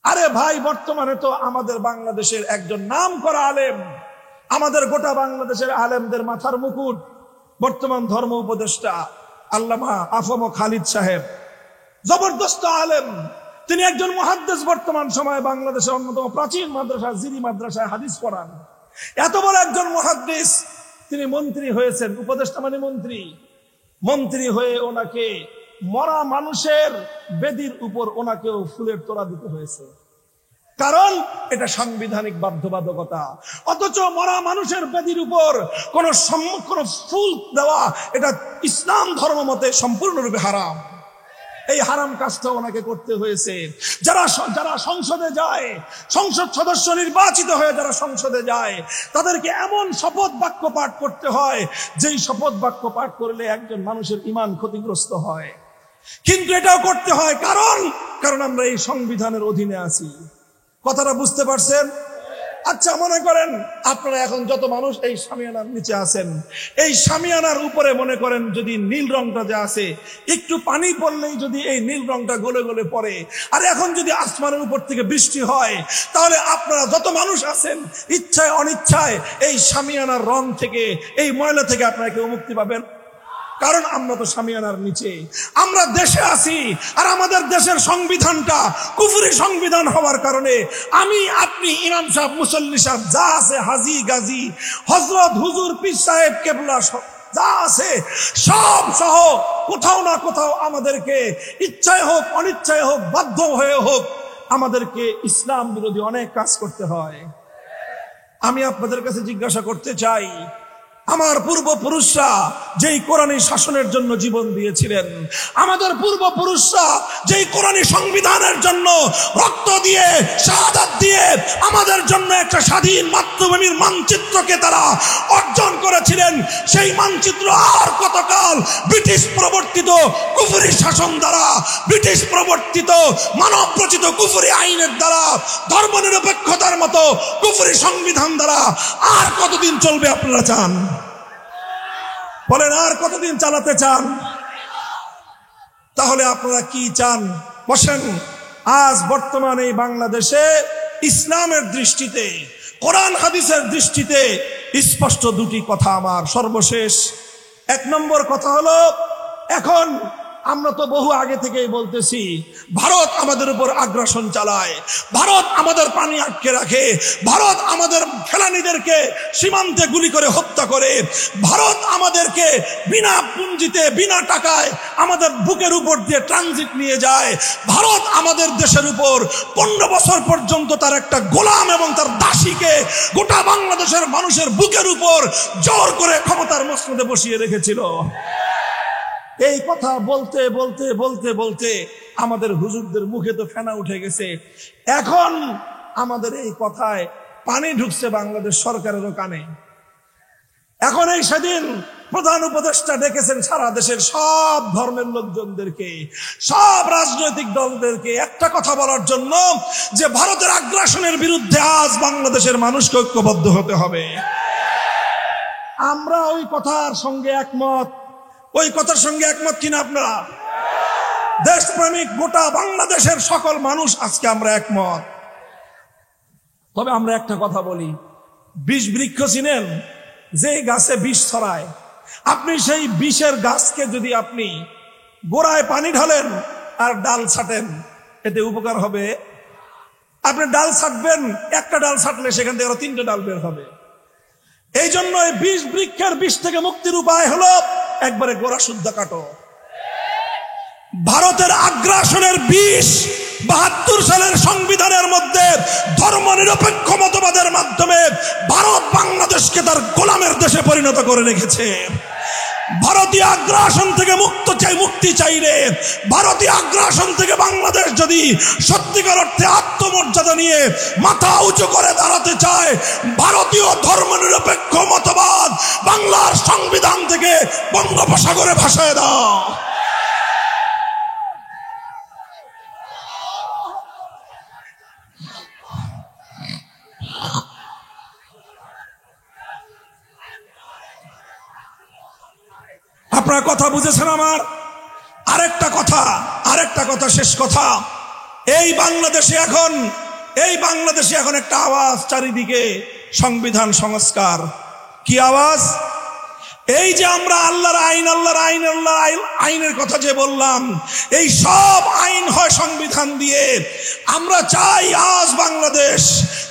আরে ভাই, বর্তমানে তো আমাদের বাংলাদেশের একজন নাম করা আলেম, আমাদের গোটা বাংলাদেশের আলেমদের মাথার মুকুট, বর্তমান ধর্ম উপদেষ্টা আল্লামা আফম খালিদ সাহেব, জবরদস্ত আলেম। তিনি একজন মুহাদ্দিস, বর্তমান সময়ে বাংলাদেশের অন্যতম প্রাচীন মাদ্রাসা জিরি মাদ্রাসায় হাদিস পড়ান। এত বড় একজন মুহাদ্দিস, তিনি মন্ত্রী হয়েছেন। উপদেষ্টা মানে মন্ত্রী। মন্ত্রী হয়ে ওনাকে মরা মানুষের বেদির উপর ওনাকেও ফুলের তোড়া দিতে হয়েছে, কারণ এটা সাংবিধানিক বাধ্যবাধকতা। অথচ মরা মানুষের বেদির উপর কোন ফুল দেওয়া এটা ইসলাম ধর্ম মতে সম্পূর্ণরূপে হারাম। এই হারাম কাজটা ওনাকে করতে হয়েছে। যারা সংসদে যায়, সংসদ সদস্য নির্বাচিত হয়ে যারা সংসদে যায়, তাদেরকে এমন শপথ বাক্য পাঠ করতে হয় যেই শপথ বাক্য পাঠ করলে একজন মানুষের ঈমান ক্ষতিগ্রস্ত হয়। কিন্তু এটাও করতে হয় কারণ আমরা এই সংবিধানের অধীনে আছি। কথাটা বুঝতে পারছেন? আচ্ছা, মনে করেন আপনারা এখন যত মানুষ এই শামিয়ানার নিচে আছেন, এই শামিয়ানার উপরে মনে করেন যদি নীল রংটা যে আছে, একটু পানি পড়লেই যদি এই নীল রংটা গলে গলে পড়ে, আর এখন যদি আসমানের উপর থেকে বৃষ্টি হয়, তাহলে আপনারা যত মানুষ আছেন ইচ্ছায় অনিচ্ছায় এই শামিয়ানার রং থেকে, এই ময়লা থেকে আপনারা কেউ মুক্তি পাবেন? কারণ আমরা তো শামিয়ানার নিচে, আমরা দেশে আছি। আর আমাদের দেশের সংবিধানটা কুফরি সংবিধান হওয়ার কারণে আমি, আপনি, ইমাম সাহেব, মুসল্লি সাহেব, যা আছে, হাজি গাজী, হযরত, হুজুর, পীর সাহেব, কেবলা, যা আছে সব সহ কোথাও না কোথাও আমাদেরকে ইচ্ছায় হোক অনিচ্ছায় হোক, বাধ্য হয়ে হোক, আমাদেরকে ইসলাম বিরোধী অনেক কাজ করতে হয়। আমি আপনাদের কাছে জিজ্ঞাসা করতে চাই, আমার পূর্বপুরুষরা যেই কোরআনী শাসনের জন্য জীবন দিয়েছিলেন, আমাদের পূর্বপুরুষরা যেই কোরআনী সংবিধানের জন্য রক্ত দিয়ে, শাহাদাত দিয়ে আমাদের জন্য একটা স্বাধীন মাতৃভূমির মানচিত্রকে তারা অর্জন করেছিলেন, সেই মানচিত্র আর কতকাল ব্রিটিশ প্রবর্তিত কুফরি শাসন দ্বারা, ব্রিটিশ প্রবর্তিত মানব রচিত কুফরি আইনের দ্বারা, ধর্মনিরপেক্ষতার মতো কুফরি সংবিধান দ্বারা আর কতদিন চলবে আপনারা চান? বলেন, আর কতদিন চালাতে চান? তাহলে আপনারা কি চান? বসেন। আজ বর্তমানে বাংলাদেশে ইসলামের দৃষ্টিতে, কোরআন হাদিসের দৃষ্টিতে স্পষ্ট দুটি কথা আমার। সর্বশেষ 1 নম্বর কথা হলো, এখন আমরা তো বহু আগে থেকেই বলতেছি, ভারত আমাদের উপর আগ্রাসন চালায়, ভারত আমাদের পানি আটকে রাখে, ভারত আমাদের ফেলানীদেরকে সীমান্তে গুলি করে হত্যা করে, ভারত আমাদেরকে বিনা পুঁজিতে, বিনা টাকায় আমাদের বুকের উপর দিয়ে ট্রানজিট নিয়ে যায়, ভারত আমাদের দেশের উপর 15 বছর পর্যন্ত তার একটা গোলাম এবং তার দাসীকে গোটা বাংলাদেশের মানুষের বুকের উপর জোর করে ক্ষমতার মসনদে বসিয়ে রেখেছিল। এই কথা বলতে বলতে বলতে বলতে আমাদের হুজুরদের মুখে তো ফেনা উঠে গেছে। এখন আমাদের এই কথায় পানি ঢুকছে বাংলাদেশ সরকারেরও কানে। এখন এই সেদিন প্রধান উপদেষ্টা ডেকেছেন সারা দেশের সব ধর্মের লোকজনদেরকে, সব রাজনৈতিক দলদেরকে একটা কথা বলার জন্য যে ভারতের আগ্রাসনের বিরুদ্ধে আজ বাংলাদেশের মানুষকে ঐক্যবদ্ধ হতে হবে। আমরা ওই কথার সঙ্গে একমত। ওই কথার সঙ্গে একমত কিনা আপনারা? দেশপ্রেমিক গোটা বাংলাদেশের সকল মানুষ আজকে আমরা একমত। তবে আমরা একটা কথা বলি, বিষ বৃক্ষ চিনেন? যে গাছে বিষ ছড়ায়, আপনি সেই বিষের গাছকে যদি আপনি গোড়ায় পানি ঢালেন আর ডাল ছাটেন, এতে উপকার হবে? আপনি ডাল ছাটবেন, একটা ডাল ছাটলে সেখান থেকে আরো 3টে ডাল বের হবে। এই জন্য এই বিষ বৃক্ষের বিষ থেকে মুক্তির উপায় হলো একবারে গোড়া শুদ্ধ কাটো। ভারতের আগ্রাসনের বিষ 72 সালের সংবিধানের মধ্যে ধর্ম নিরপেক্ষ মতবাদের মাধ্যমে ভারত বাংলাদেশকে তার গোলামের দেশে পরিণত করে রেখেছে। ভারতীয় আগ্রাসন থেকে মুক্তি চাইলে, ভারতীয় আগ্রাসন থেকে বাংলাদেশ যদি সত্যিকার অর্থে আত্মমর্যাদা নিয়ে মাথা উঁচু করে দাঁড়াতে চায়, ভারতীয় ধর্মনিরপেক্ষ মতবাদ বাংলার সংবিধান থেকে বঙ্গোপসাগরে ভাসায় দাও। আপনারা কথা বুঝেছেন আমার? আরেকটা কথা, শেষ কথা। এই বাংলাদেশে এখন একটা আওয়াজ চারিদিকে, সংবিধান সংস্কার। কি আওয়াজ? এই যে আমরা আল্লাহর আইনের কথা যে বললাম, এই সব আইন হয় সংবিধান দিয়ে। আমরা চাই আজ বাংলাদেশ,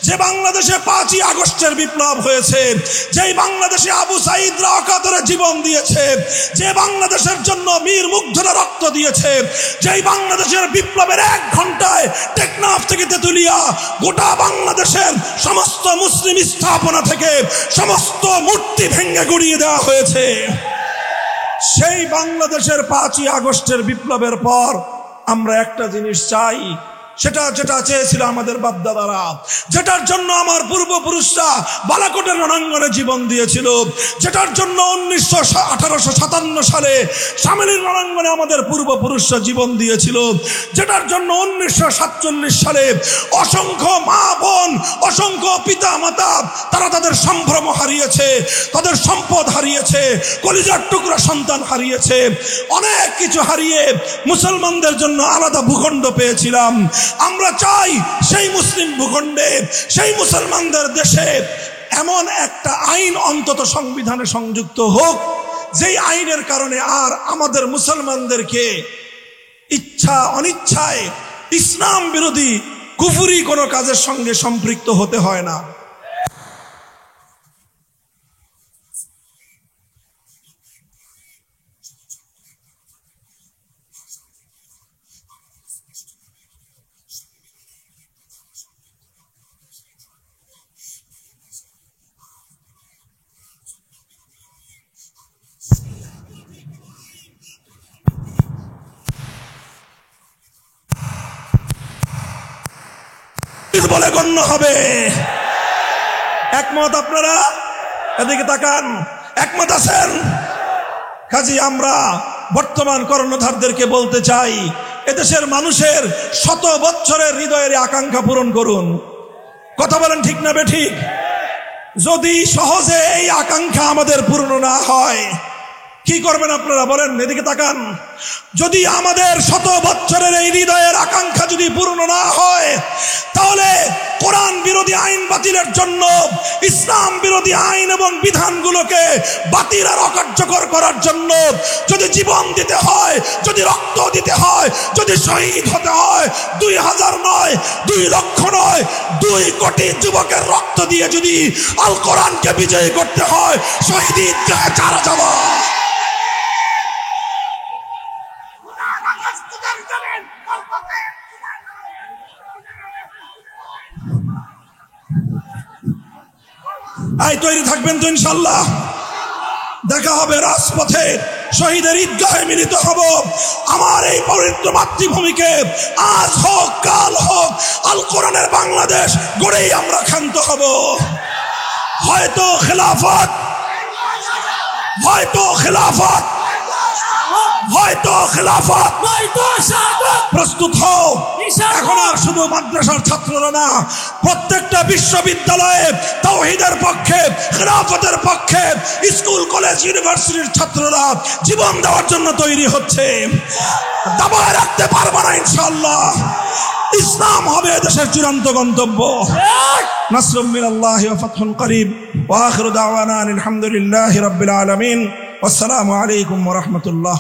যে বাংলাদেশে 5ই আগস্টের বিপ্লব হয়েছে, যেই বাংলাদেশে আবু সাঈদরা অকাতরে জীবন দিয়েছে, যে বাংলাদেশের জন্য মীর মুগ্ধরা রক্ত দিয়েছে, যেই বাংলাদেশের বিপ্লবের 1 ঘন্টায় টেকনাফ থেকে তেতুলিয়া গোটা বাংলাদেশের সমস্ত মুসলিম স্থাপনা থেকে সমস্ত মূর্তি ভেঙে গুড়িয়ে দেওয়া হয়েছে, সেই বাংলাদেশের 5ই আগস্টের বিপ্লবের পর আমরা একটা জিনিস চাই, যেটা চেয়েছিল আমাদের বাপদাদারা, যেটার জন্য আমার পূর্বপুরুষরা বালাকোটের রণাঙ্গনে জীবন দিয়েছিল, যেটার জন্য 1857 সালে শামেলির রণাঙ্গনে আমাদের পূর্বপুরুষরা জীবন দিয়েছিল, যেটার জন্য 1947 সালে অসংখ্য মা বোন, অসংখ্য পিতা মাতা তারা তাদের সম্ভ্রম হারিয়েছে, তাদের সম্পদ হারিয়েছে, কলিজার টুকরা সন্তান হারিয়েছে, অনেক কিছু হারিয়ে মুসলমানদের জন্য আলাদা ভূখণ্ড পেয়েছিলাম। আমরা চাই সেই মুসলিম ভূখণ্ডে, সেই মুসলমানদের দেশে এমন একটা আইন অন্তত সংবিধানে সংযুক্ত হোক, যেই আইনের কারণে আর আমাদের মুসলমানদেরকে ইচ্ছা অনিচ্ছায় ইসলাম বিরোধী কুফরি কোনো কাজের সঙ্গে সম্পৃক্ত হতে হয় না। বলে গণ্য হবে। একমত আপনারা? এদিকে তাকান, একমত আছেন? কাজী আমরা বর্তমান কর্ণধারদেরকে বলতে চাই, এদেশের মানুষের 100 বছরের হৃদয়ের আকাঙ্ক্ষা পূরণ করুন। কথা বলেন ঠিক না বেঠিক? যদি সহজে এই আকাঙ্ক্ষা আমাদের পূর্ণ না হয়, কি করবেন আপনারা বলেন? এদিকে তাকান। যদি আমাদের 100 বছরের এই হৃদয়ের আকাঙ্ক্ষা যদি পূর্ণ না হয়, তাহলে কোরআন বিরোধী আইন বাতিলের জন্য, ইসলাম বিরোধী আইন এবং বিধানগুলোকে বাতিল আর অকার্যকর করার জন্য যদি জীবন দিতে হয়, যদি রক্ত দিতে হয়, যদি শহীদ হতে হয়, 2000 নয়, 2 লক্ষ নয়, 2 কোটি যুবকের রক্ত দিয়ে যদি আল কোরআনকে বিজয়ী করতে হয়, শহীদ ঈদগাহে চারা যাব। তৈরি থাকবেন তো ইনশাল্লাহ? দেখা হবে রাজপথে, শহীদের ঈদগাহে মিলিত হব। আমার এই পবিত্র মাতৃভূমিকে আজ হোক কাল হোক আল কোরআনের বাংলাদেশ গড়েই আমরা ক্ষান্ত হব। হয়তো খেলাফত, হয়তো খেলাফত, হয়তো খেলাফত, প্রস্তুত হও। এখন আর শুধু মাদ্রাসার ছাত্ররা না, প্রত্যেকটা বিশ্ববিদ্যালয়ে তাওহীদের পক্ষে, খেলাফতের পক্ষে স্কুল কলেজ ইউনিভার্সিটির ছাত্ররা জীবন দেওয়ার জন্য তৈরি হচ্ছে। দাবায় রাখতে পারবে না ইনশাআল্লাহ। ইসলাম হবে দেশের চূড়ান্ত গন্তব্য। নাসরুম মিনাল্লাহি ওয়া ফাতহুন করিব ওয়া আখিরু দাওয়ানা আলহামদুলিল্লাহি রাব্বিল আলামিন। আসসালামু আলাইকুম ওয়া রাহমাতুল্লাহ।